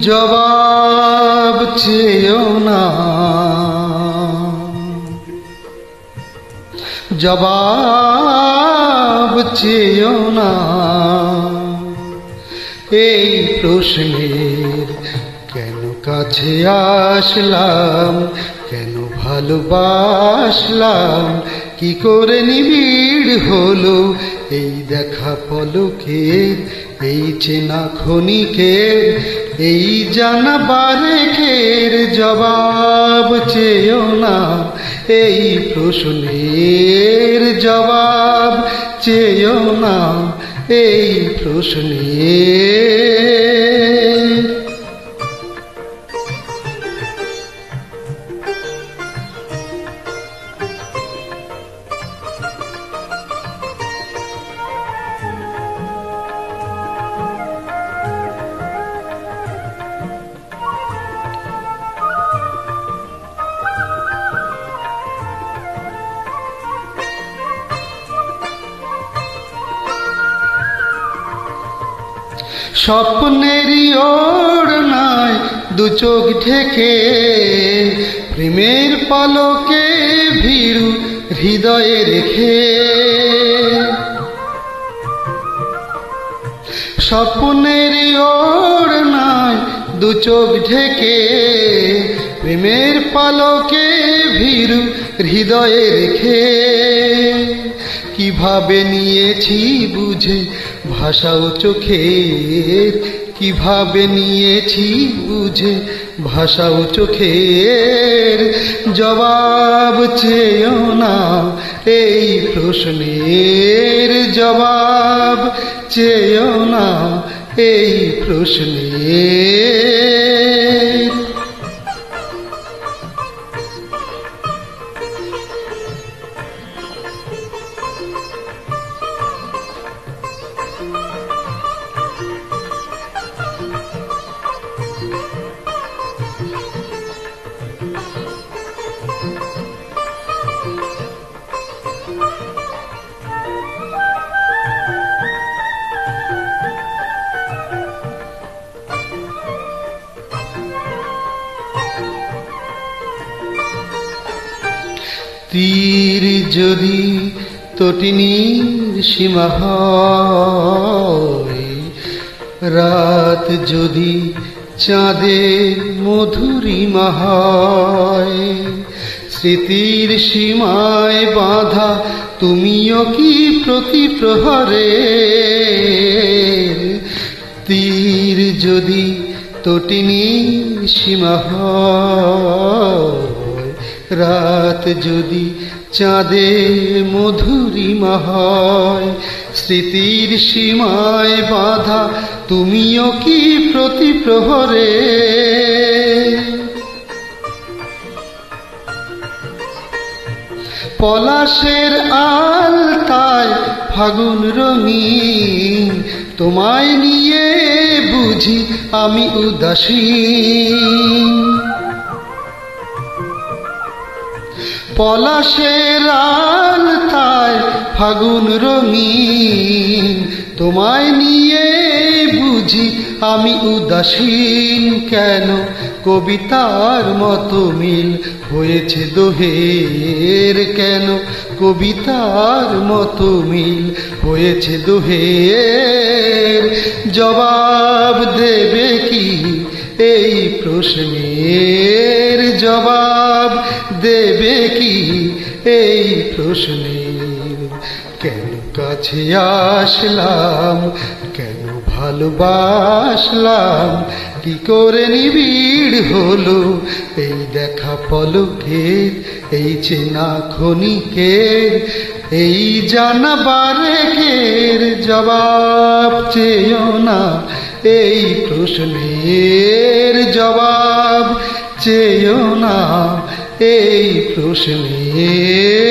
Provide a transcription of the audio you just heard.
জবাব চেয়েও না, জবাব চেয়েও না। এই প্রশ্নের কেন কাছে আসলাম, কেন ভালোবাসলাম, কি করে নিবিড় হলো এই দেখা পলকের, এই চেনা ক্ষণিকের, এই জানা বারেকের। জবাব চেয়েও না, এই প্রশ্নের জবাব চেয়েও না, এই প্রশ্নের। স্বপ্নেরই ওড়নায় দু চোখ ঢেকে, প্রেমের পলকে ভীরু হৃদয়ে রেখে। স্বপ্নেরই ওড়নায় দু চোখ ঢেকে, প্রেমের পলকে ভীরু হৃদয়ে রেখে। কিভাবে নিয়েছি বুঝে ভাষাও চোখের, কিভাবে নিয়েছি বুঝে ভাষাও চোখের। জবাব চেয়েও না, এই প্রশ্নের জবাব চেয়েও না, এই প্রশ্নের। তীর যদি তটিনীর সীমা হয়, রাত যদি চাঁদের মধুরিমা হয়, স্মৃতির সীমায় বাঁধা তুমিও কি প্রতি প্রহরে। তীর যদি তটিনীর সীমা হয়, রাত যদি চাঁদের মধুরিমা হয়, স্মৃতির সীমায় বাঁধা তুমিও কি প্রতি প্রহরে। পলাশের আলতায় ফাগুন রঙিন, তোমায় নিয়ে বুঝি আমি উদাসীন। পলাশের আলতায় ফাগুন রঙিন, তোমায় নিয়ে বুঝি আমি উদাসীন। কেন কবিতার মতো মিল হয়েছে দোহের, কেন কবিতার মতো মিল হয়েছে দোহের। জবাব দেবে কি এই প্রশ্নের, জবাব দেবে কি এই প্রশ্নের। কেন কাছে আসলাম, কেন ভালোবাসলাম, কি করে নিবিড় হলো এই দেখা পলকের, এই চেনা ক্ষণিকের, এই জানা বারেকের। জবাব চেয়েও না, এই প্রশ্নের জবাব চেয়েও না, এই প্রশ্নের।